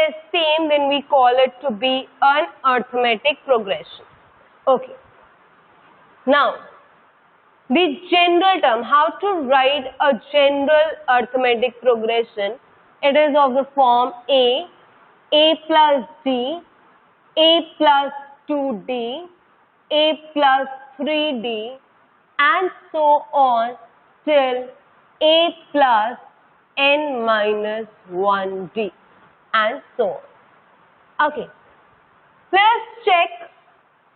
is same, then we call it to be an arithmetic progression. Okay. Now, the general term, how to write a general arithmetic progression, it is of the form a plus d, a plus 2d, a plus 3d, and so on till a plus n minus 1d, and so on. Okay, let's check.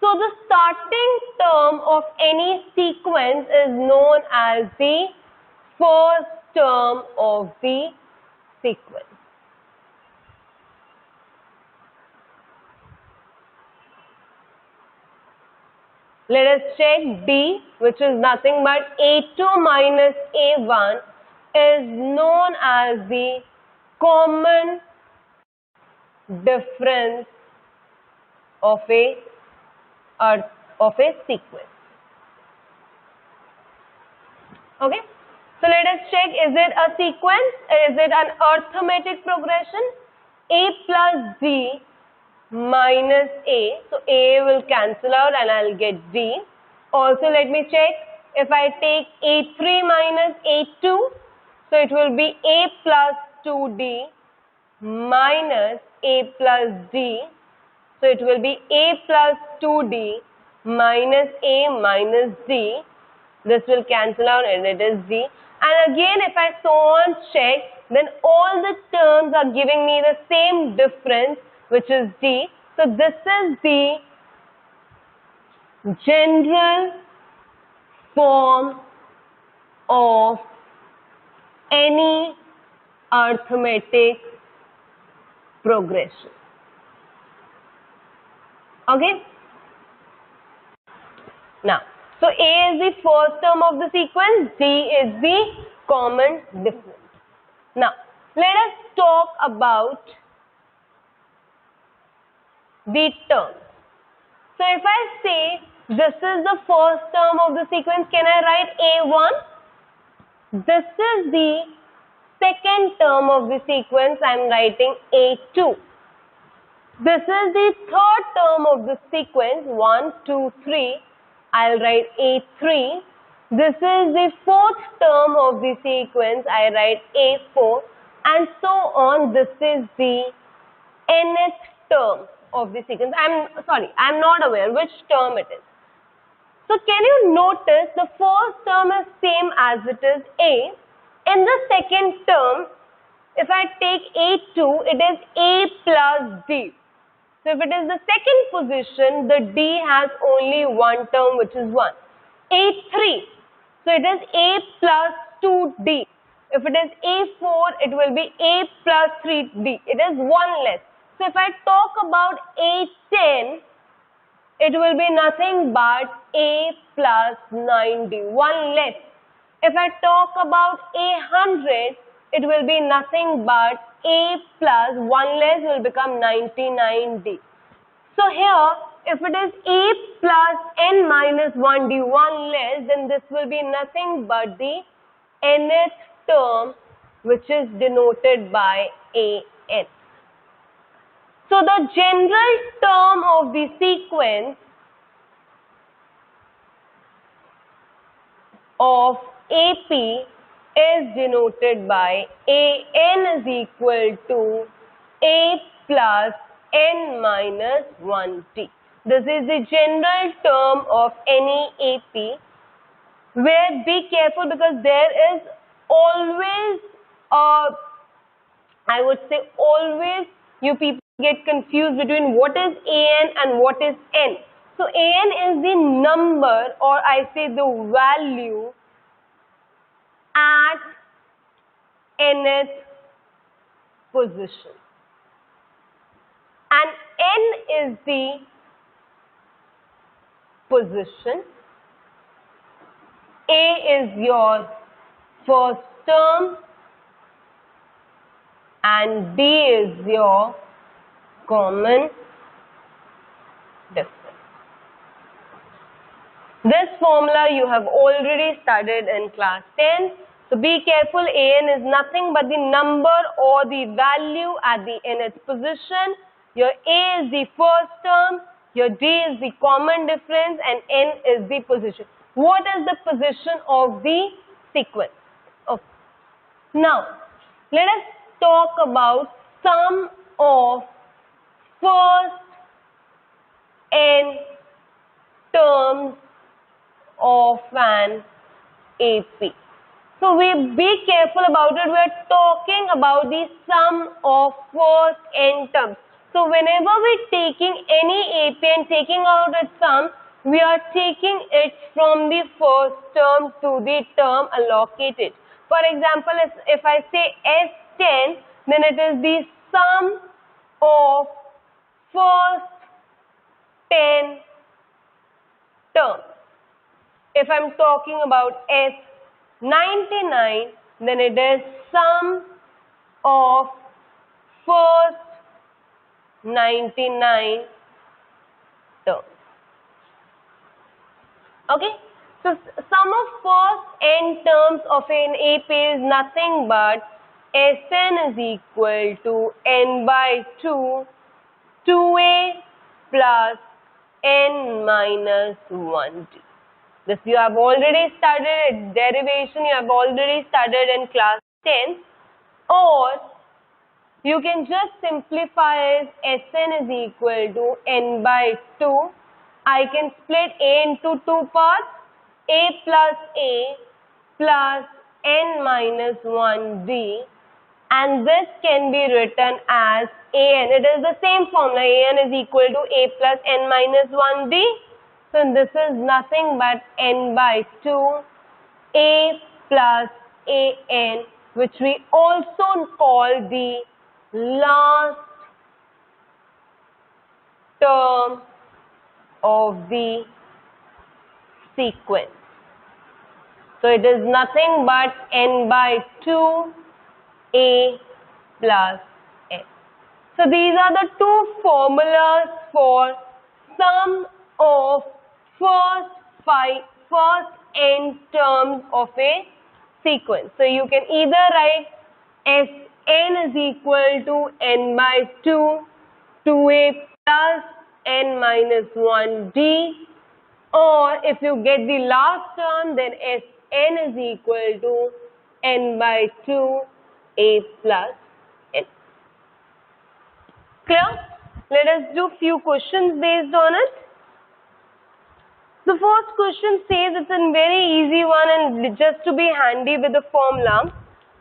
So the starting term of any sequence is known as the first term of the sequence. Let us check D, which is nothing but A2 minus A1 is known as the common difference of a sequence. Okay, so let us check, is it a sequence? Is it an arithmetic progression? A plus D minus A, so A will cancel out and I'll get D. Also let me check, if I take A3 minus A2, so it will be A plus 2D minus A plus D. So it will be A plus 2D minus A minus D. This will cancel out and it is D. And again, if I so on check, then all the terms are giving me the same difference, which is D. So this is the general form of any arithmetic progression. Okay. Now, so A is the first term of the sequence, D is the common difference. Now, let us talk about the terms. So, if I say this is the first term of the sequence, can I write A1? This is the second term of the sequence, I am writing A2. This is the third term of the sequence, 1, 2, 3, I'll write A3. This is the fourth term of the sequence, I write A4, and so on. This is the nth term of the sequence. I'm not aware which term it is. So can you notice the first term is same as it is A. In the second term, if I take A2, it is A plus D. So if it is the second position, the D has only one term, which is 1. A3, so it is A plus 2D. If it is A4, it will be A plus 3D. It is one less. So if I talk about A10, it will be nothing but A plus 9D, one less. If I talk about A100, it will be nothing but A plus 1 less will become 99D. So here, if it is A plus n minus 1D, 1 less, then this will be nothing but the nth term, which is denoted by AN. So the general term of the sequence of AP is denoted by AN is equal to A plus n minus 1t. This is the general term of any AP, where be careful because there is always I would say always you people get confused between what is AN and what is N. So AN is the number, or I say the value at nth position, and N is the position. A is your first term and D is your common difference. This formula you have already studied in class 10. So be careful, an is nothing but the number or the value at the nth position. Your a is the first term, your d is the common difference, and n is the position. What is the position of the sequence? Okay. Now, let us talk about sum of first n terms of an AP. So we be careful about it. We are talking about the sum of first n terms. So whenever we're taking any AP and taking out its sum, we are taking it from the first term to the term allocated. For example, if I say S10, then it is the sum of first 10 terms. If I'm talking about S99, then it is sum of first 99 terms. Okay, so sum of first n terms of an AP is nothing but Sn is equal to n by 2, 2a plus n minus 1d. This you have already studied derivation, you have already studied in class 10, or you can just simplify as Sn is equal to n by 2. I can split a into two parts, a plus n minus 1d, and this can be written as an. It is the same formula, an is equal to a plus n minus 1d. So this is nothing but n by 2, a plus an, which we also call the last term of the sequence. So it is nothing but n by 2, a plus n. So these are the two formulas for sum of first n terms of a sequence. So you can either write Sn is equal to n by 2, 2a plus n minus 1d, or if you get the last term, then Sn is equal to n by 2, a plus n. Clear? Let us do few questions based on it. The first question says, it's a very easy one, and just to be handy with the formula,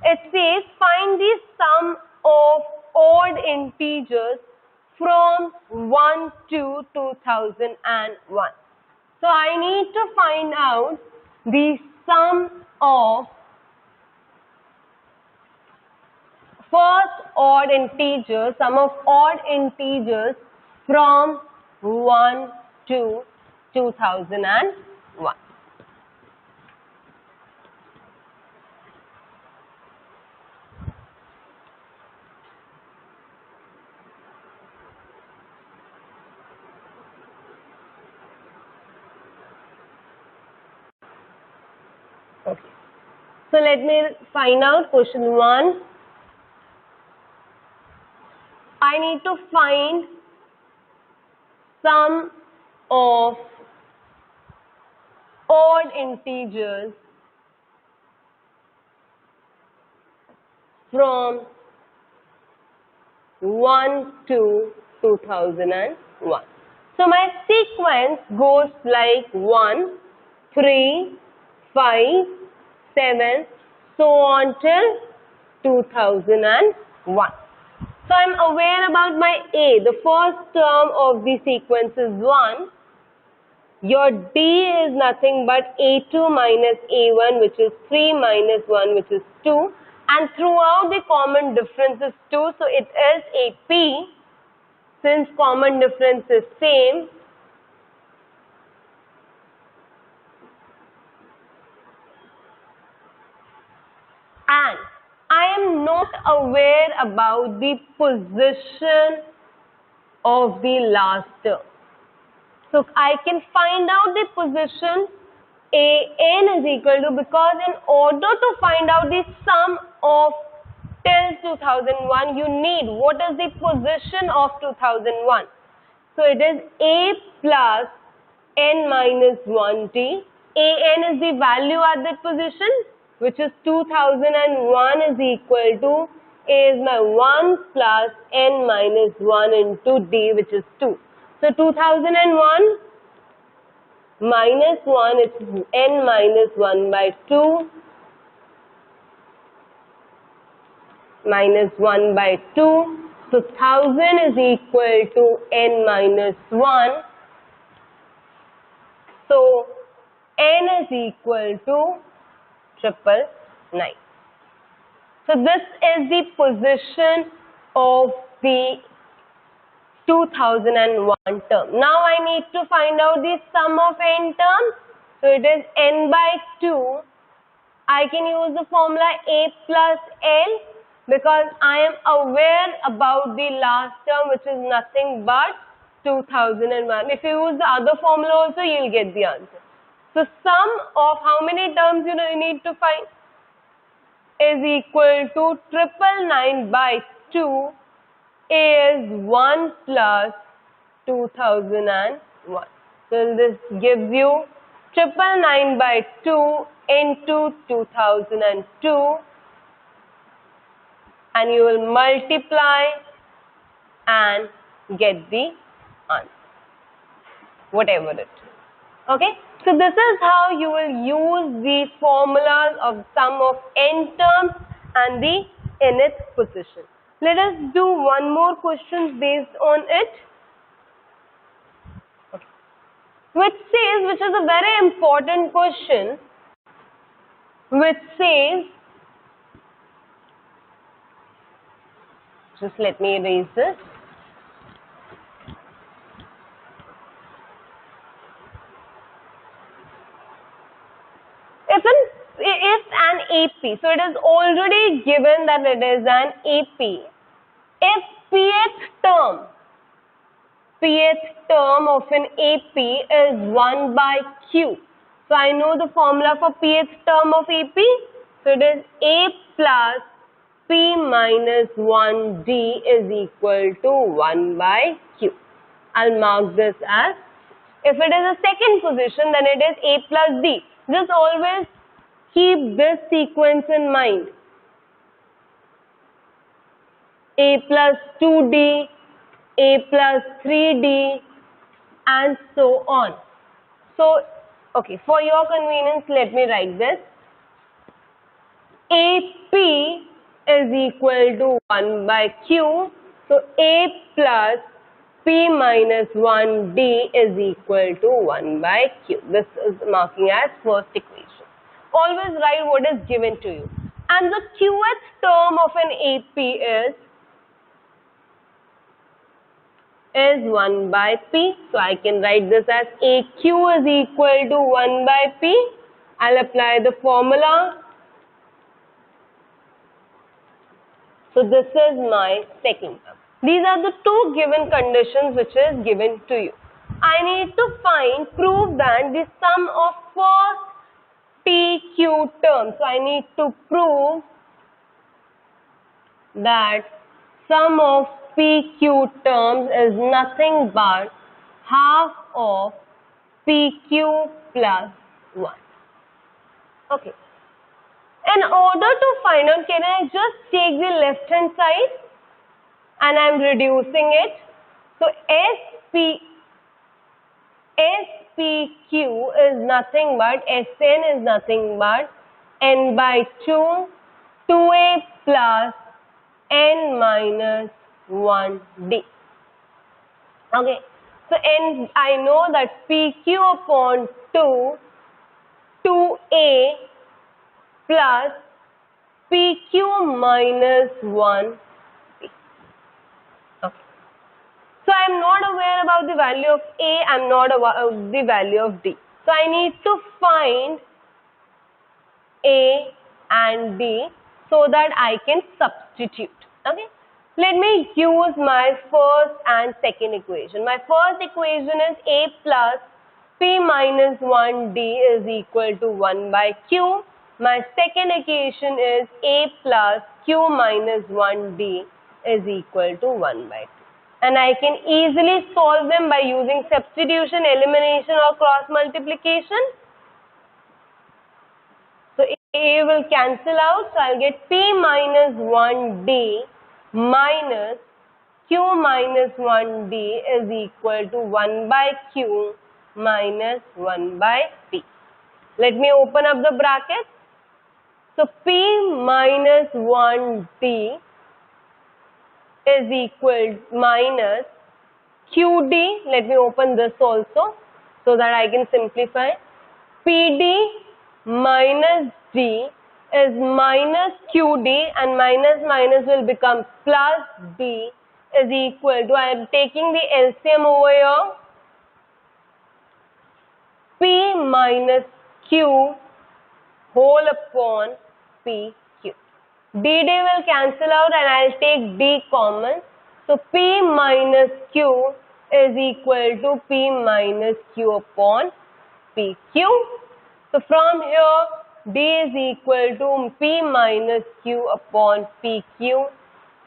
it says find the sum of odd integers from 1 to 2001. So I need to find out the sum of first odd integers, sum of odd integers from 1 to 2001. Okay. So let me find out question 1. I need to find sum of odd integers from 1 to 2001. So my sequence goes like 1, 3, 5, 7, so on till 2001. So I am aware about my A. The first term of the sequence is 1. Your D is nothing but A2 minus A1, which is 3 minus 1, which is 2. And throughout the common difference is 2, so it is AP. Since common difference is same, and I am not aware about the position of the last term. So I can find out the position an is equal to, because in order to find out the sum of till 2001, you need what is the position of 2001. So it is a plus n minus 1t. An is the value at that position, which is 2001 is equal to a is my 1 plus n minus 1 into d, which is 2. So 2001 minus 1, it's n minus 1 by 2 minus 1 by 2. So 1000 is equal to n minus 1. So n is equal to 999. So this is the position of the 2001 term. Now I need to find out the sum of n terms. So it is n by 2. I can use the formula a plus l, because I am aware about the last term, which is nothing but 2001. If you use the other formula also, you will get the answer. So sum of how many terms you need to find is equal to 999 by 2 is 1 plus 2001. So this gives you 999 by 2 into 2002, and you will multiply and get the answer, whatever it is. Okay, so this is how you will use the formulas of sum of n terms and the nth position. Let us do one more question based on it. Okay. Which is a very important question, which says, just let me erase this. If an AP, so it is already given that it is an AP. If pth term of an AP is 1 by Q. So I know the formula for pth term of AP. So it is A plus P minus 1D is equal to 1 by Q. I'll mark this as, if it is a second position, then it is A plus D. Just always keep this sequence in mind. A plus 2D, A plus 3D, and so on. So, okay, for your convenience, let me write this. AP is equal to 1 by Q. So, A plus P minus 1D is equal to 1 by Q. This is marking as first equation. Always write what is given to you. And the qth term of an AP is 1 by P. So I can write this as AQ is equal to 1 by P. I'll apply the formula. So this is my second term. These are the two given conditions which is given to you. I need to prove that the sum of first PQ terms. So I need to prove that sum of PQ terms is nothing but half of PQ plus 1. Okay. In order to find out, can I just take the left hand side and I am reducing it? So SPQ is nothing but, Sn is nothing but n by 2, 2a plus n minus 1d. Okay, so n, I know that PQ upon 2, 2a plus PQ minus 1. So I am not aware about the value of A, I am not aware of the value of D. So I need to find A and D so that I can substitute. Okay. Let me use my first and second equation. My first equation is A plus P minus 1D is equal to 1 by Q. My second equation is A plus Q minus 1D is equal to 1 by 2. And I can easily solve them by using substitution, elimination or cross multiplication. So A will cancel out, so I'll get P minus 1D minus Q minus 1D is equal to 1 by Q minus 1 by P. Let me open up the bracket. So P minus 1D is equal minus QD. Let me open this also so that I can simplify. PD minus D is minus QD, and minus minus will become plus D is equal to, I am taking the LCM over here, P minus Q whole upon PQ. DD will cancel out and I'll take D common. So P minus Q is equal to P minus Q upon PQ. So from here, D is equal to P minus Q upon PQ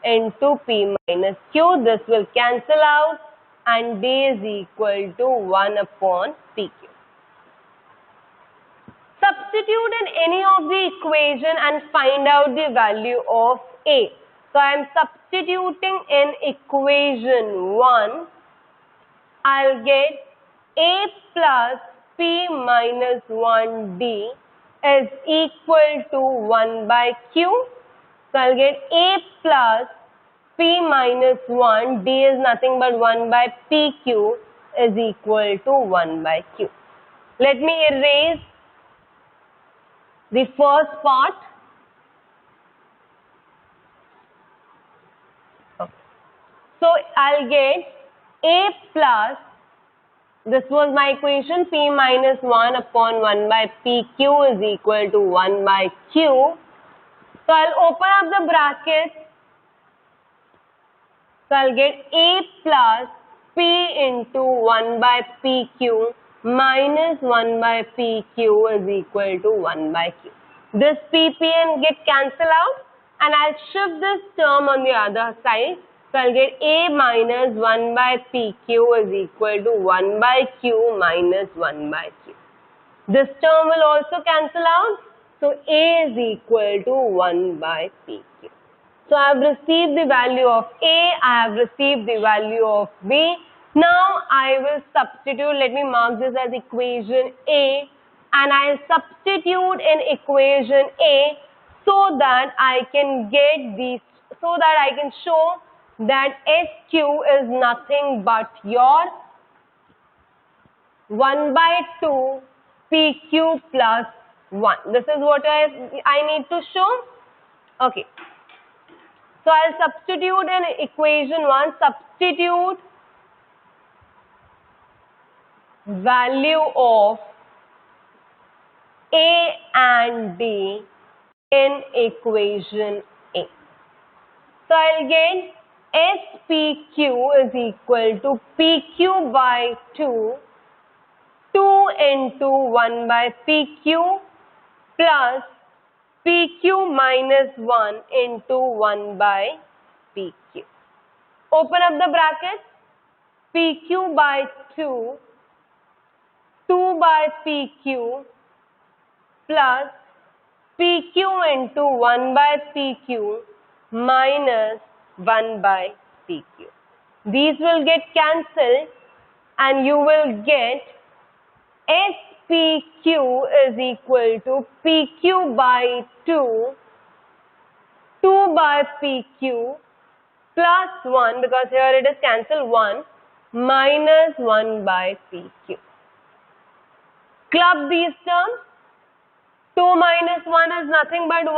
into P minus Q. This will cancel out and D is equal to 1 upon PQ. Substitute in any of the equation and find out the value of A. So I am substituting in equation 1. I'll get A plus P minus 1D is equal to 1 by Q. So I'll get A plus P minus 1, D is nothing but 1 by PQ is equal to 1 by Q. Let me erase the first part. Okay. So I'll get A plus, this was my equation, P minus 1 upon 1 by PQ is equal to 1 by Q. So I'll open up the bracket. So I'll get A plus P into 1 by PQ minus 1 by PQ is equal to 1 by Q. This PPN get cancelled out and I'll shift this term on the other side. So I'll get A minus 1 by PQ is equal to 1 by Q minus 1 by Q. This term will also cancel out. So A is equal to 1 by PQ. So I have received the value of A, I have received the value of B. Now I will substitute, let me mark this as equation A, and I will substitute in equation A so that I can get these, so that I can show that SQ is nothing but your 1 by 2 PQ plus 1. This is what I need to show. Okay. So I'll substitute in equation 1, substitute value of A and D in equation A. So I'll get SPQ is equal to PQ by 2, 2 into 1 by PQ plus PQ minus 1 into 1 by PQ. Open up the bracket. PQ by 2, 2 by PQ plus PQ into 1 by PQ minus 1 by PQ. These will get cancelled and you will get SPQ is equal to PQ by 2, 2 by PQ plus 1, because here it is cancelled 1, minus 1 by PQ. Club these terms. 2 minus 1 is nothing but 1.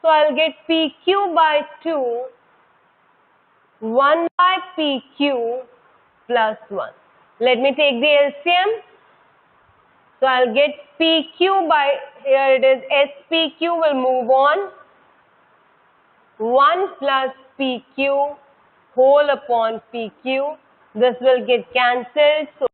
So I'll get PQ by 2, 1 by PQ plus 1. Let me take the LCM. So I'll get PQ by, here it is SPQ will move on. 1 plus PQ whole upon PQ. This will get cancelled. So